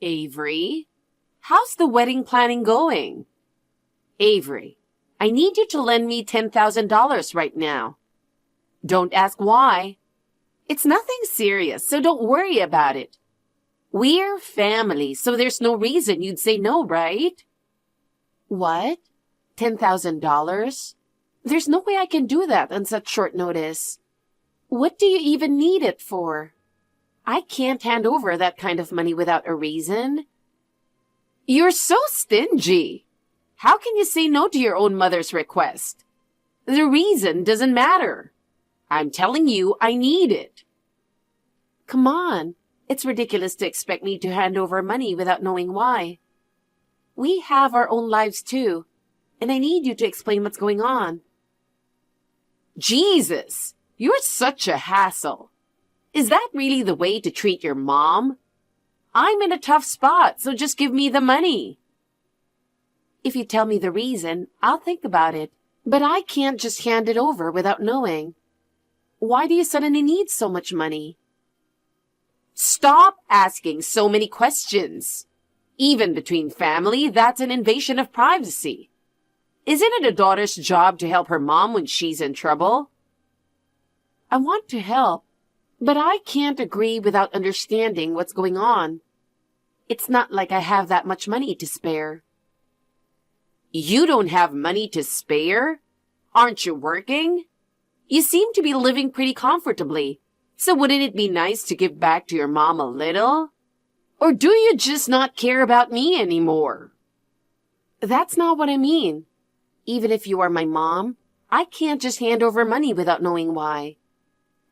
Avery, how's the wedding planning going? Avery, I need you to lend me $10,000 right now. Don't ask why. It's nothing serious, so don't worry about it. We're family, so there's no reason you'd say no, right? What? $10,000? There's no way I can do that on such short notice. What do you even need it for? I can't hand over that kind of money without a reason. You're so stingy. How can you say no to your own mother's request? The reason doesn't matter. I'm telling you, I need it. Come on. It's ridiculous to expect me to hand over money without knowing why. We have our own lives too, and I need you to explain what's going on. Jesus, you're such a hassle. Is that really the way to treat your mom? I'm in a tough spot, so just give me the money. If you tell me the reason, I'll think about it, but I can't just hand it over without knowing. Why do you suddenly need so much money? Stop asking so many questions. Even between family, that's an invasion of privacy. Isn't it a daughter's job to help her mom when she's in trouble? I want to help, but I can't agree without understanding what's going on. It's not like I have that much money to spare. You don't have money to spare? Aren't you working? You seem to be living pretty comfortably, so wouldn't it be nice to give back to your mom a little? Or do you just not care about me anymore? That's not what I mean. Even if you are my mom, I can't just hand over money without knowing why.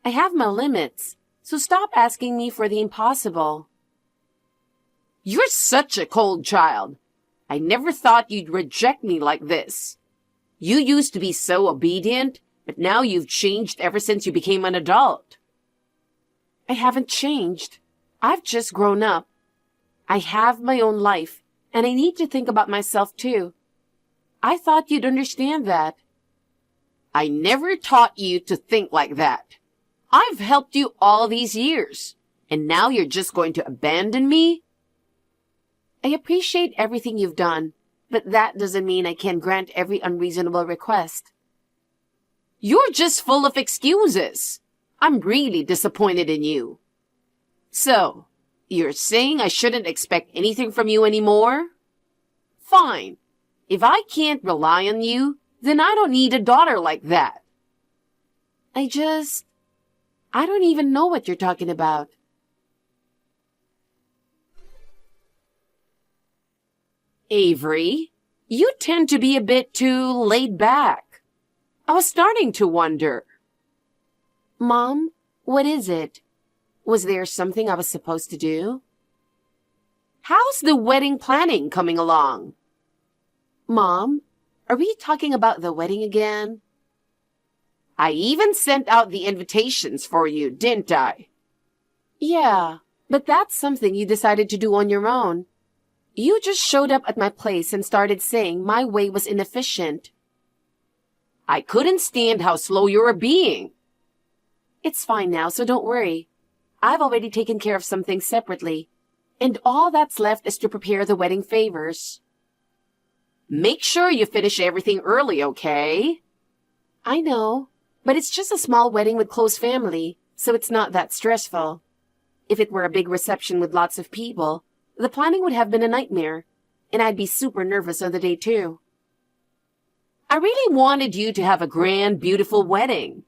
I have my limits, so stop asking me for the impossible. You're such a cold child. I never thought you'd reject me like this. You used to be so obedient, but now you've changed ever since you became an adult. I haven't changed. I've just grown up. I have my own life, and I need to think about myself too. I thought you'd understand that. I never taught you to think like that. I've helped you all these years, and now you're just going to abandon me? I appreciate everything you've done, but that doesn't mean I can grant every unreasonable request. You're just full of excuses. I'm really disappointed in you. So, you're saying I shouldn't expect anything from you anymore? Fine. If I can't rely on you, then I don't need a daughter like that. I don't even know what you're talking about. Avery, you tend to be a bit too laid back. I was starting to wonder. Mom, what is it? Was there something I was supposed to do? How's the wedding planning coming along? Mom, are we talking about the wedding again? I even sent out the invitations for you, didn't I? Yeah, but that's something you decided to do on your own. You just showed up at my place and started saying my way was inefficient. I couldn't stand how slow you were being. It's fine now, so don't worry. I've already taken care of some things separately, and all that's left is to prepare the wedding favors. Make sure you finish everything early, okay? I know, but it's just a small wedding with close family, so it's not that stressful. If it were a big reception with lots of people, the planning would have been a nightmare, and I'd be super nervous on the day too. I really wanted you to have a grand, beautiful wedding.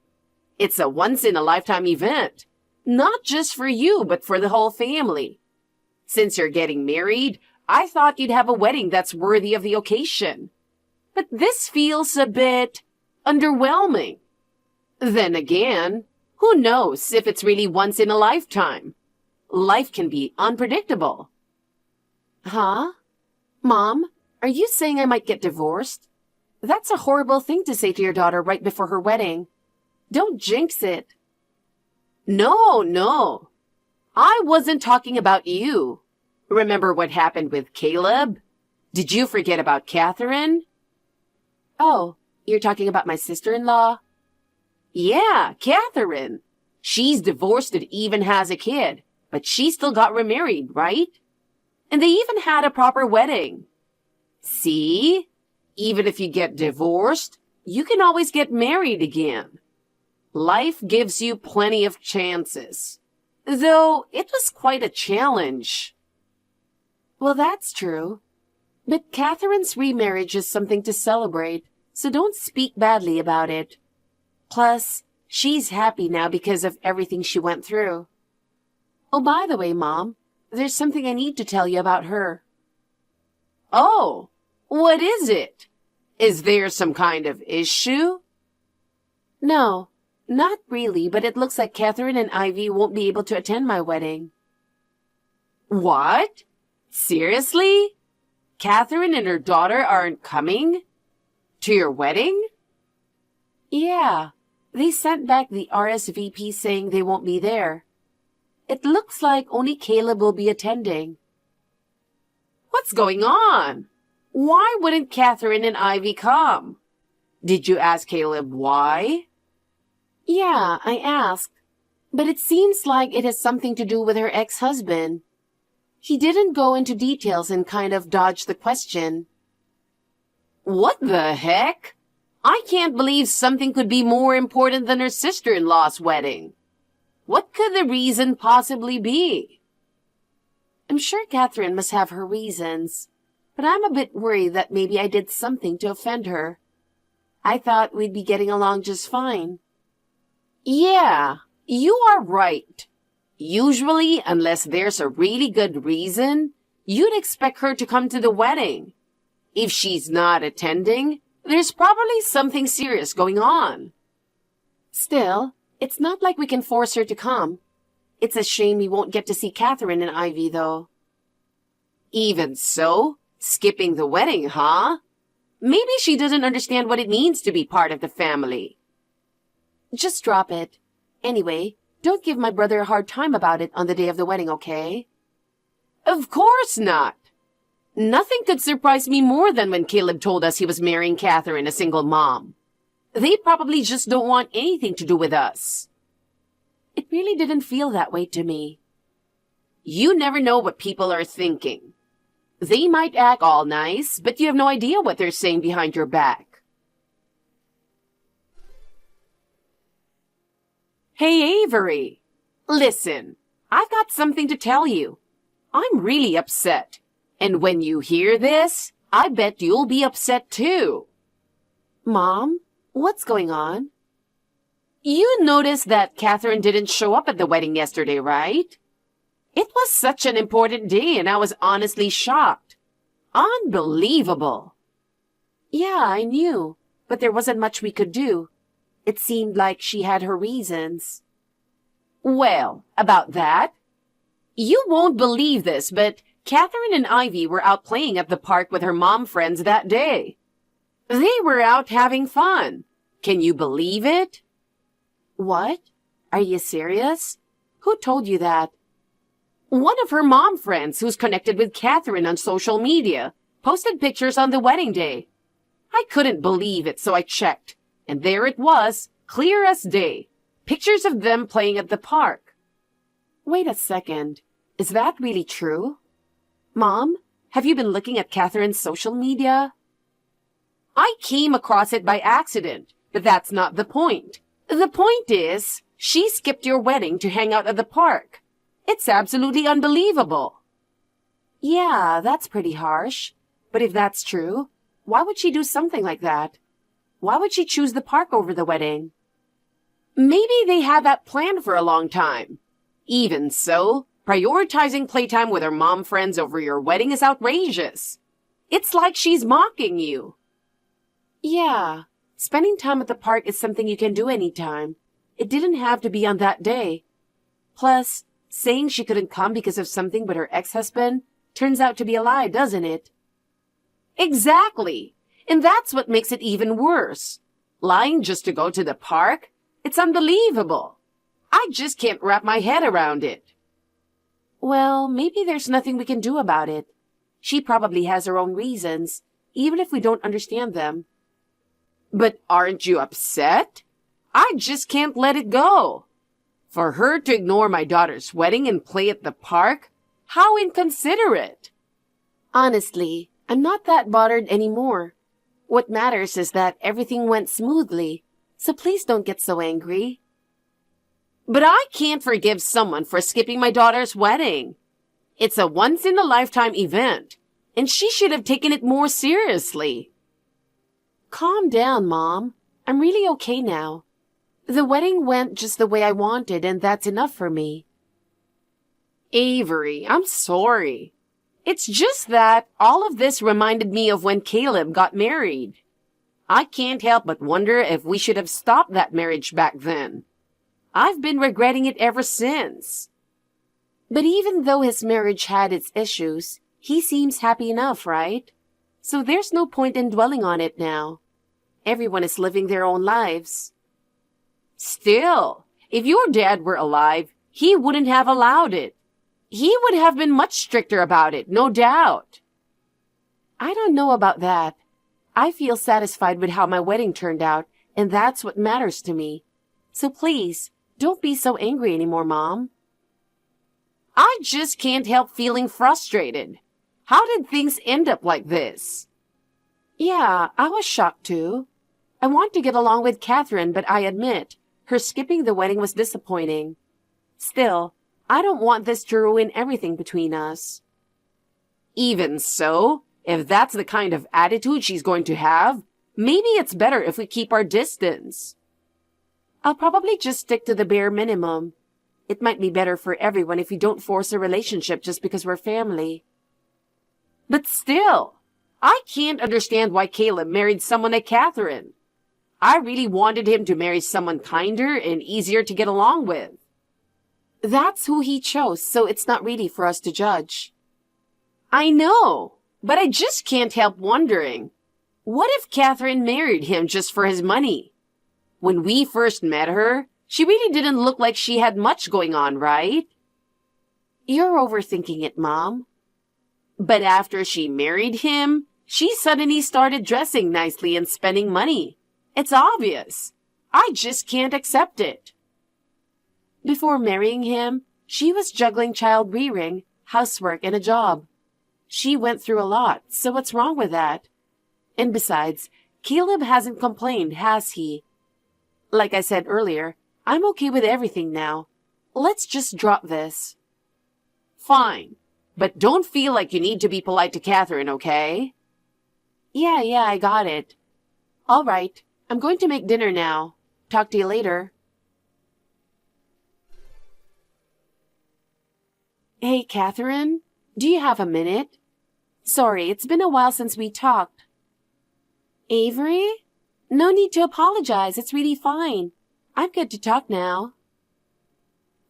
It's a once-in-a-lifetime event, not just for you, but for the whole family. Since you're getting married, I thought you'd have a wedding that's worthy of the occasion. But this feels a bit underwhelming. Then again, who knows if it's really once in a lifetime? Life can be unpredictable. Huh? Mom, are you saying I might get divorced? That's a horrible thing to say to your daughter right before her wedding. Don't jinx it. No. I wasn't talking about you. Remember what happened with Caleb? Did you forget about Catherine? Oh, you're talking about my sister-in-law? Yeah, Catherine. She's divorced and even has a kid, but she still got remarried, right? And they even had a proper wedding. See? Even if you get divorced, you can always get married again. Life gives you plenty of chances. Though it was quite a challenge. Well, that's true. But Catherine's remarriage is something to celebrate, so don't speak badly about it. Plus, she's happy now because of everything she went through. Oh, by the way, Mom, there's something I need to tell you about her. Oh, what is it? Is there some kind of issue? No, not really, but it looks like Catherine and Ivy won't be able to attend my wedding. What? Seriously? Catherine and her daughter aren't coming? To your wedding? Yeah, they sent back the RSVP saying they won't be there. It looks like only Caleb will be attending. What's going on? Why wouldn't Catherine and Ivy come? Did you ask Caleb why? Yeah, I asked. But it seems like it has something to do with her ex-husband. He didn't go into details and kind of dodged the question. What the heck? I can't believe something could be more important than her sister-in-law's wedding. What could the reason possibly be? I'm sure Catherine must have her reasons, but I'm a bit worried that maybe I did something to offend her. I thought we'd be getting along just fine. Yeah, you are right. Usually, unless there's a really good reason, you'd expect her to come to the wedding. If she's not attending, there's probably something serious going on. Still, it's not like we can force her to come. It's a shame we won't get to see Catherine and Ivy, though. Even so, skipping the wedding, huh? Maybe she doesn't understand what it means to be part of the family. Just drop it. Anyway, don't give my brother a hard time about it on the day of the wedding, okay? Of course not. Nothing could surprise me more than when Caleb told us he was marrying Catherine, a single mom. They probably just don't want anything to do with us. It really didn't feel that way to me. You never know what people are thinking. They might act all nice, but you have no idea what they're saying behind your back. Hey, Avery. Listen, I've got something to tell you. I'm really upset. And when you hear this, I bet you'll be upset too. Mom, what's going on? You noticed that Catherine didn't show up at the wedding yesterday, right? It was such an important day and I was honestly shocked. Unbelievable. Yeah, I knew, but there wasn't much we could do. It seemed like she had her reasons. Well, about that, you won't believe this, but Catherine and Ivy were out playing at the park with her mom friends that day. They were out having fun. Can you believe it? What? Are you serious? Who told you that? One of her mom friends who's connected with Catherine on social media posted pictures on the wedding day. I couldn't believe it, so I checked. And there it was, clear as day. Pictures of them playing at the park. Wait a second. Is that really true? Mom, have you been looking at Catherine's social media? I came across it by accident, but that's not the point. The point is, she skipped your wedding to hang out at the park. It's absolutely unbelievable. Yeah, that's pretty harsh. But if that's true, why would she do something like that? Why would she choose the park over the wedding? Maybe they had that planned for a long time. Even so, prioritizing playtime with her mom friends over your wedding is outrageous. It's like she's mocking you. Yeah, spending time at the park is something you can do anytime. It didn't have to be on that day. Plus, saying she couldn't come because of something with her ex-husband turns out to be a lie, doesn't it? Exactly. And that's what makes it even worse. Lying just to go to the park? It's unbelievable. I just can't wrap my head around it. Well, maybe there's nothing we can do about it. She probably has her own reasons, even if we don't understand them. But aren't you upset? I just can't let it go. For her to ignore my daughter's wedding and play at the park? How inconsiderate. Honestly, I'm not that bothered anymore. What matters is that everything went smoothly, so please don't get so angry. But I can't forgive someone for skipping my daughter's wedding. It's a once-in-a-lifetime event, and she should have taken it more seriously. Calm down, Mom. I'm really okay now. The wedding went just the way I wanted, and that's enough for me. Avery, I'm sorry. It's just that all of this reminded me of when Caleb got married. I can't help but wonder if we should have stopped that marriage back then. I've been regretting it ever since. But even though his marriage had its issues, he seems happy enough, right? So there's no point in dwelling on it now. Everyone is living their own lives. Still, if your dad were alive, he wouldn't have allowed it. He would have been much stricter about it, no doubt. I don't know about that. I feel satisfied with how my wedding turned out, and that's what matters to me. So please, don't be so angry anymore, Mom. I just can't help feeling frustrated. How did things end up like this? Yeah, I was shocked too. I want to get along with Catherine, but I admit, her skipping the wedding was disappointing. Still, I don't want this to ruin everything between us. Even so, if that's the kind of attitude she's going to have, maybe it's better if we keep our distance. I'll probably just stick to the bare minimum. It might be better for everyone if we don't force a relationship just because we're family. But still, I can't understand why Caleb married someone like Catherine. I really wanted him to marry someone kinder and easier to get along with. That's who he chose, so it's not really for us to judge. I know, but I just can't help wondering, what if Catherine married him just for his money? When we first met her, she really didn't look like she had much going on, right? You're overthinking it, Mom. But after she married him, she suddenly started dressing nicely and spending money. It's obvious. I just can't accept it. Before marrying him, she was juggling child rearing, housework, and a job. She went through a lot, so what's wrong with that? And besides, Caleb hasn't complained, has he? Like I said earlier, I'm okay with everything now. Let's just drop this. Fine, but don't feel like you need to be polite to Catherine, okay? Yeah, I got it. All right, I'm going to make dinner now. Talk to you later. Hey, Catherine, do you have a minute? Sorry, it's been a while since we talked. Avery? No need to apologize. It's really fine. I'm good to talk now.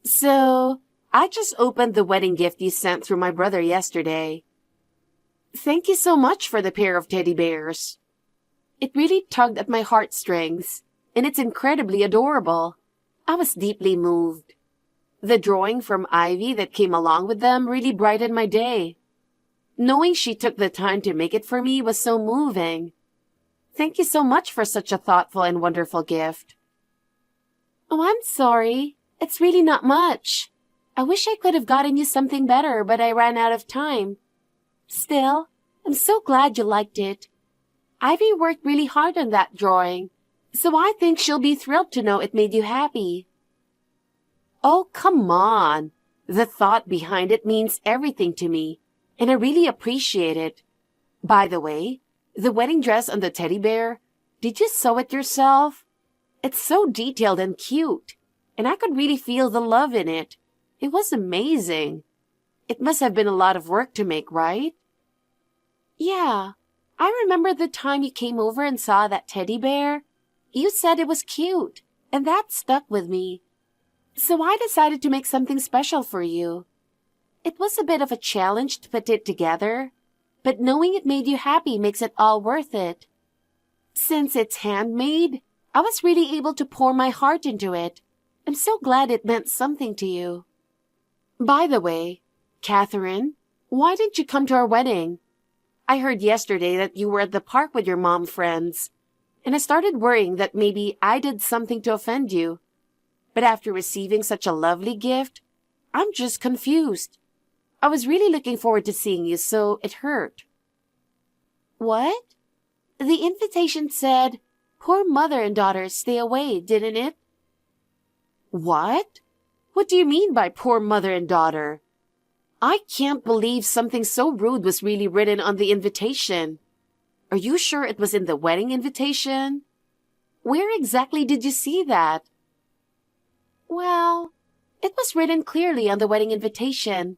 So, I just opened the wedding gift you sent through my brother yesterday. Thank you so much for the pair of teddy bears. It really tugged at my heartstrings, and it's incredibly adorable. I was deeply moved. The drawing from Ivy that came along with them really brightened my day. Knowing she took the time to make it for me was so moving. Thank you so much for such a thoughtful and wonderful gift. Oh, I'm sorry. It's really not much. I wish I could have gotten you something better, but I ran out of time. Still, I'm so glad you liked it. Ivy worked really hard on that drawing, so I think she'll be thrilled to know it made you happy. Oh, come on. The thought behind it means everything to me, and I really appreciate it. By the way, the wedding dress on the teddy bear, did you sew it yourself? It's so detailed and cute, and I could really feel the love in it. It was amazing. It must have been a lot of work to make, right? Yeah, I remember the time you came over and saw that teddy bear. You said it was cute, and that stuck with me. So I decided to make something special for you. It was a bit of a challenge to put it together, but knowing it made you happy makes it all worth it. Since it's handmade, I was really able to pour my heart into it. I'm so glad it meant something to you. By the way, Catherine, why didn't you come to our wedding? I heard yesterday that you were at the park with your mom friends, and I started worrying that maybe I did something to offend you. But after receiving such a lovely gift, I'm just confused. I was really looking forward to seeing you, so it hurt. What? The invitation said, poor mother and daughter stay away, didn't it? What? What do you mean by poor mother and daughter? I can't believe something so rude was really written on the invitation. Are you sure it was in the wedding invitation? Where exactly did you see that? Well, it was written clearly on the wedding invitation.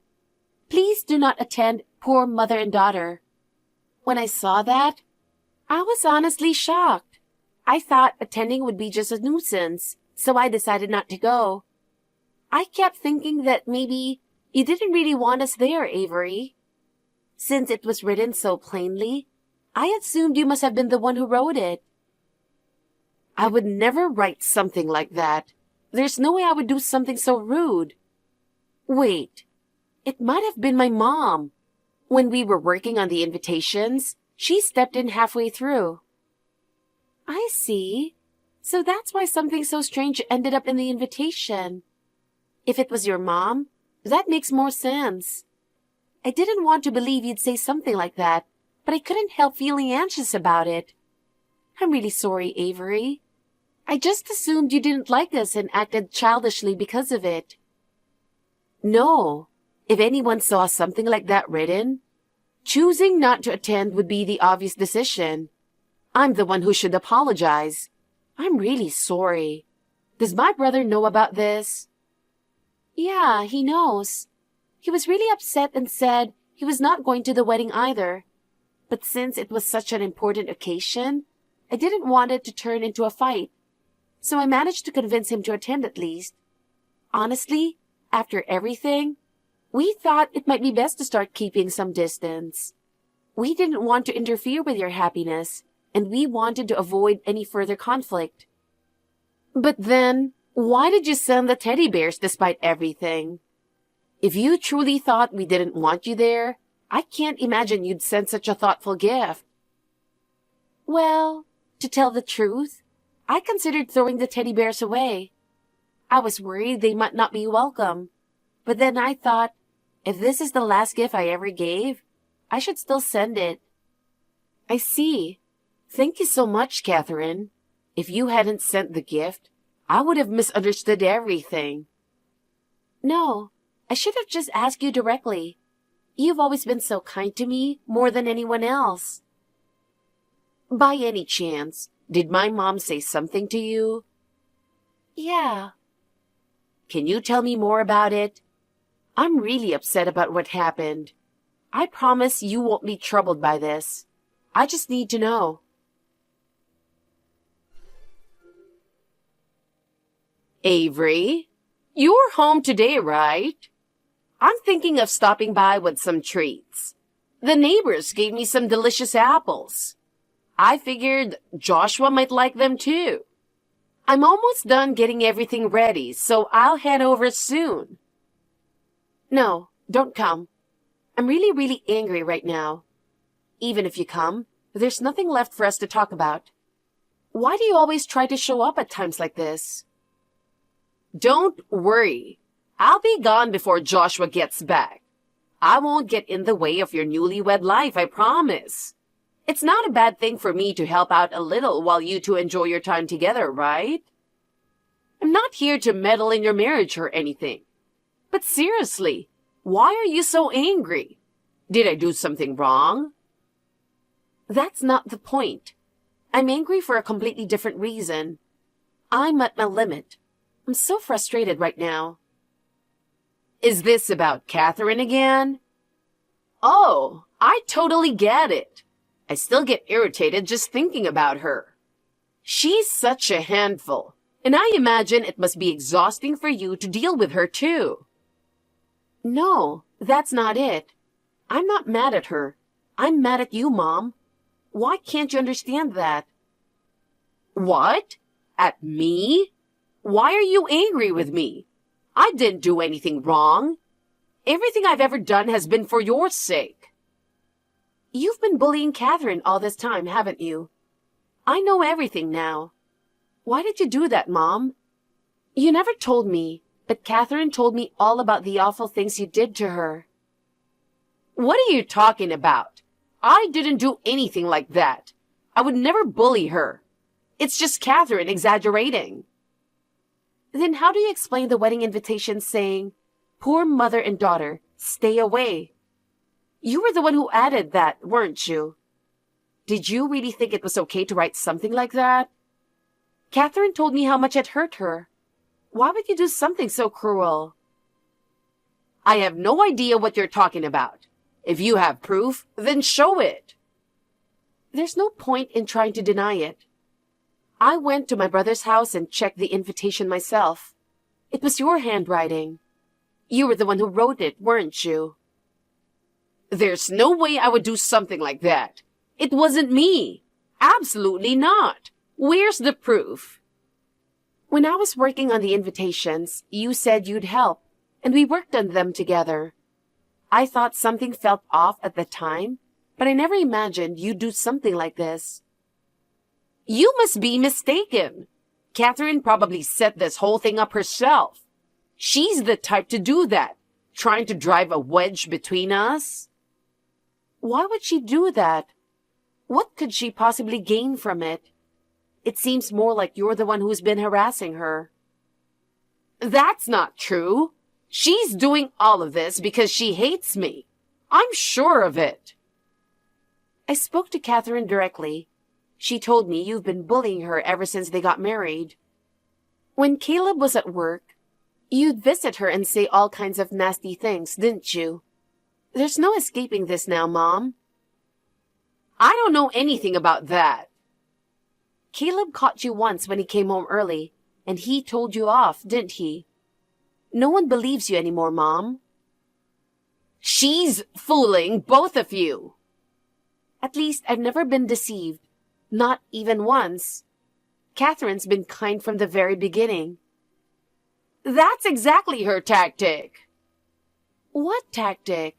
Please do not attend poor mother and daughter. When I saw that, I was honestly shocked. I thought attending would be just a nuisance, so I decided not to go. I kept thinking that maybe you didn't really want us there, Avery. Since it was written so plainly, I assumed you must have been the one who wrote it. I would never write something like that. There's no way I would do something so rude. Wait, it might have been my mom. When we were working on the invitations, she stepped in halfway through. I see. So that's why something so strange ended up in the invitation. If it was your mom, that makes more sense. I didn't want to believe you'd say something like that, but I couldn't help feeling anxious about it. I'm really sorry, Avery. I just assumed you didn't like us and acted childishly because of it. No, if anyone saw something like that written, choosing not to attend would be the obvious decision. I'm the one who should apologize. I'm really sorry. Does my brother know about this? Yeah, he knows. He was really upset and said he was not going to the wedding either. But since it was such an important occasion, I didn't want it to turn into a fight. So I managed to convince him to attend at least. Honestly, after everything, we thought it might be best to start keeping some distance. We didn't want to interfere with your happiness, and we wanted to avoid any further conflict. But then, why did you send the teddy bears despite everything? If you truly thought we didn't want you there, I can't imagine you'd send such a thoughtful gift. Well, to tell the truth, I considered throwing the teddy bears away. I was worried they might not be welcome. But then I thought, if this is the last gift I ever gave, I should still send it. I see. Thank you so much, Catherine. If you hadn't sent the gift, I would have misunderstood everything. No, I should have just asked you directly. You've always been so kind to me, more than anyone else. By any chance, did my mom say something to you? Yeah. Can you tell me more about it? I'm really upset about what happened. I promise you won't be troubled by this. I just need to know. Avery, you're home today, right? I'm thinking of stopping by with some treats. The neighbors gave me some delicious apples. I figured Joshua might like them too. I'm almost done getting everything ready, so I'll head over soon. No, don't come. I'm really angry right now. Even if you come, there's nothing left for us to talk about. Why do you always try to show up at times like this? Don't worry. I'll be gone before Joshua gets back. I won't get in the way of your newlywed life, I promise. It's not a bad thing for me to help out a little while you two enjoy your time together, right? I'm not here to meddle in your marriage or anything. But seriously, why are you so angry? Did I do something wrong? That's not the point. I'm angry for a completely different reason. I'm at my limit. I'm so frustrated right now. Is this about Catherine again? Oh, I totally get it. I still get irritated just thinking about her. She's such a handful, and I imagine it must be exhausting for you to deal with her too. No, that's not it. I'm not mad at her. I'm mad at you, Mom. Why can't you understand that? What? At me? Why are you angry with me? I didn't do anything wrong. Everything I've ever done has been for your sake. You've been bullying Catherine all this time, haven't you? I know everything now. Why did you do that, Mom? You never told me, but Catherine told me all about the awful things you did to her. What are you talking about? I didn't do anything like that. I would never bully her. It's just Catherine exaggerating. Then how do you explain the wedding invitation saying, "Poor mother and daughter, stay away"? You were the one who added that, weren't you? Did you really think it was okay to write something like that? Catherine told me how much it hurt her. Why would you do something so cruel? I have no idea what you're talking about. If you have proof, then show it. There's no point in trying to deny it. I went to my brother's house and checked the invitation myself. It was your handwriting. You were the one who wrote it, weren't you? There's no way I would do something like that. It wasn't me. Absolutely not. Where's the proof? When I was working on the invitations, you said you'd help, and we worked on them together. I thought something felt off at the time, but I never imagined you'd do something like this. You must be mistaken. Catherine probably set this whole thing up herself. She's the type to do that, trying to drive a wedge between us. Why would she do that? What could she possibly gain from it? It seems more like you're the one who's been harassing her. That's not true. She's doing all of this because she hates me. I'm sure of it. I spoke to Catherine directly. She told me you've been bullying her ever since they got married. When Caleb was at work, you'd visit her and say all kinds of nasty things, didn't you? There's no escaping this now, Mom. I don't know anything about that. Caleb caught you once when he came home early, and he told you off, didn't he? No one believes you anymore, Mom. She's fooling both of you. At least I've never been deceived. Not even once. Catherine's been kind from the very beginning. That's exactly her tactic. What tactic?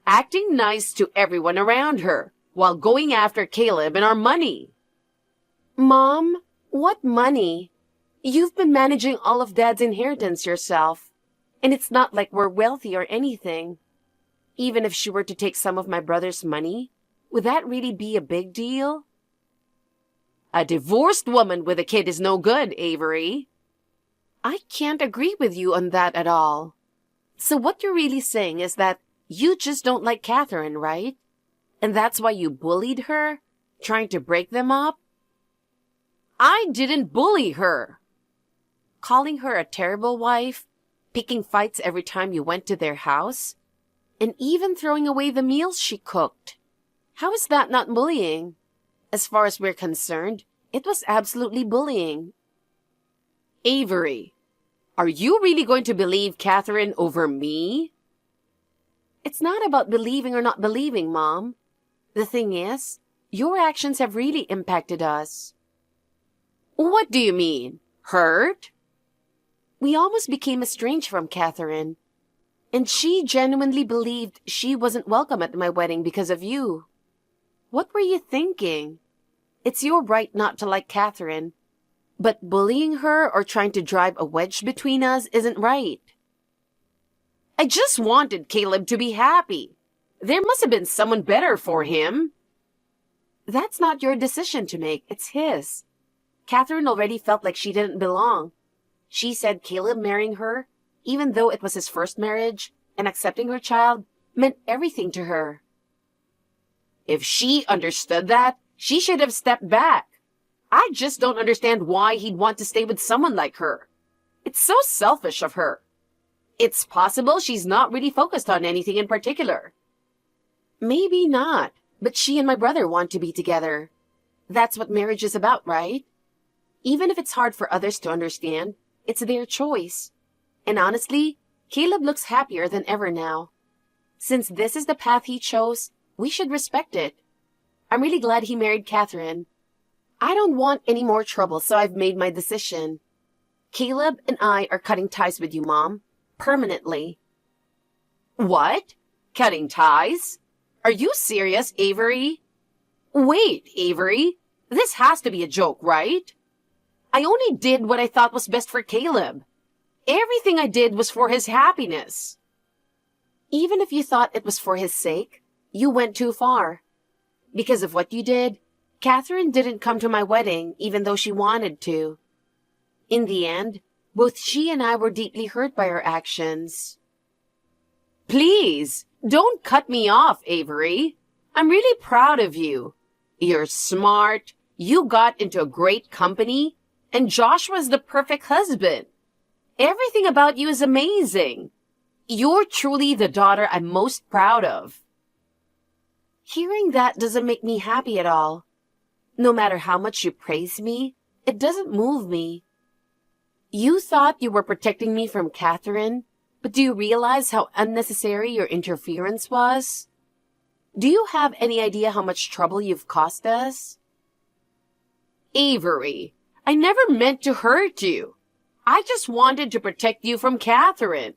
Acting nice to everyone around her, while going after Caleb and our money. Mom, what money? You've been managing all of Dad's inheritance yourself, and it's not like we're wealthy or anything. Even if she were to take some of my brother's money, would that really be a big deal? A divorced woman with a kid is no good, Avery. I can't agree with you on that at all. So what you're really saying is that you just don't like Catherine, right? And that's why you bullied her, trying to break them up? I didn't bully her. Calling her a terrible wife, picking fights every time you went to their house, and even throwing away the meals she cooked. How is that not bullying? As far as we're concerned, it was absolutely bullying. Avery, are you really going to believe Catherine over me? It's not about believing or not believing, Mom. The thing is, your actions have really impacted us. What do you mean? Hurt? We almost became estranged from Catherine, and she genuinely believed she wasn't welcome at my wedding because of you. What were you thinking? It's your right not to like Catherine, but bullying her or trying to drive a wedge between us isn't right. I just wanted Caleb to be happy. There must have been someone better for him. That's not your decision to make, it's his. Catherine already felt like she didn't belong. She said Caleb marrying her, even though it was his first marriage, and accepting her child, meant everything to her. If she understood that, she should have stepped back. I just don't understand why he'd want to stay with someone like her. It's so selfish of her. It's possible she's not really focused on anything in particular. Maybe not, but she and my brother want to be together. That's what marriage is about, right? Even if it's hard for others to understand, it's their choice. And honestly, Caleb looks happier than ever now. Since this is the path he chose, we should respect it. I'm really glad he married Catherine. I don't want any more trouble, so I've made my decision. Caleb and I are cutting ties with you, Mom. Permanently. What? Cutting ties? Are you serious, Avery? Wait, Avery. This has to be a joke, right? I only did what I thought was best for Caleb. Everything I did was for his happiness. Even if you thought it was for his sake, you went too far. Because of what you did, Catherine didn't come to my wedding even though she wanted to. In the end, both she and I were deeply hurt by her actions. Please, don't cut me off, Avery. I'm really proud of you. You're smart, you got into a great company, and Josh was the perfect husband. Everything about you is amazing. You're truly the daughter I'm most proud of. Hearing that doesn't make me happy at all. No matter how much you praise me, it doesn't move me. You thought you were protecting me from Catherine, but do you realize how unnecessary your interference was? Do you have any idea how much trouble you've caused us? Avery, I never meant to hurt you. I just wanted to protect you from Catherine.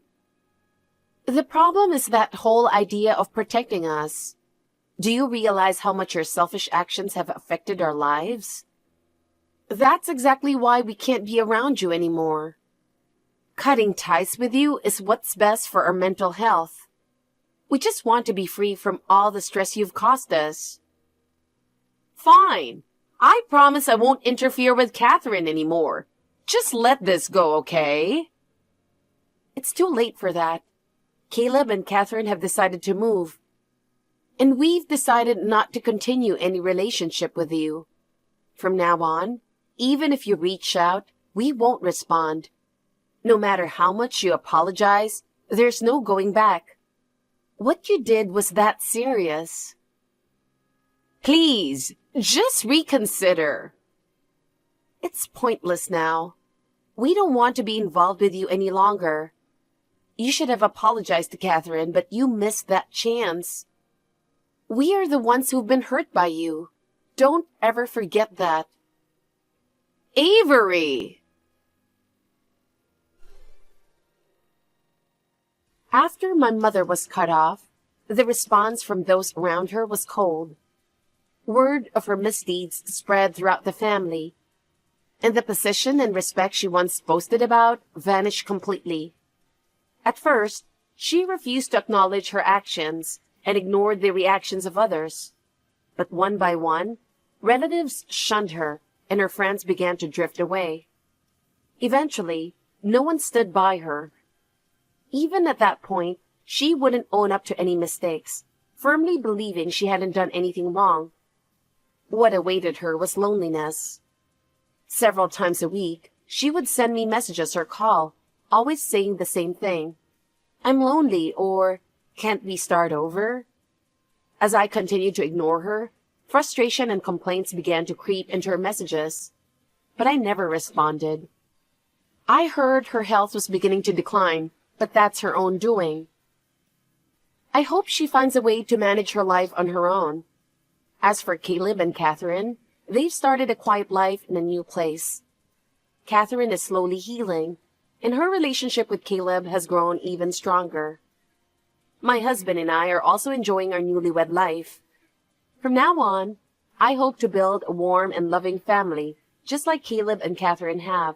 The problem is that whole idea of protecting us. Do you realize how much your selfish actions have affected our lives? That's exactly why we can't be around you anymore. Cutting ties with you is what's best for our mental health. We just want to be free from all the stress you've caused us. Fine. I promise I won't interfere with Catherine anymore. Just let this go, okay? It's too late for that. Caleb and Catherine have decided to move. And we've decided not to continue any relationship with you. From now on, even if you reach out, we won't respond. No matter how much you apologize, there's no going back. What you did was that serious. Please, just reconsider. It's pointless now. We don't want to be involved with you any longer. You should have apologized to Catherine, but you missed that chance. We are the ones who've been hurt by you. Don't ever forget that. Avery! After my mother was cut off, the response from those around her was cold. Word of her misdeeds spread throughout the family, and the position and respect she once boasted about vanished completely. At first, she refused to acknowledge her actions and ignored the reactions of others. But one by one, relatives shunned her, and her friends began to drift away. Eventually, no one stood by her. Even at that point, she wouldn't own up to any mistakes, firmly believing she hadn't done anything wrong. What awaited her was loneliness. Several times a week, she would send me messages or call, always saying the same thing. I'm lonely, or can't we start over? As I continued to ignore her, frustration and complaints began to creep into her messages, but I never responded. I heard her health was beginning to decline, but that's her own doing. I hope she finds a way to manage her life on her own. As for Caleb and Catherine, they've started a quiet life in a new place. Catherine is slowly healing, and her relationship with Caleb has grown even stronger. My husband and I are also enjoying our newlywed life. From now on, I hope to build a warm and loving family, just like Caleb and Catherine have.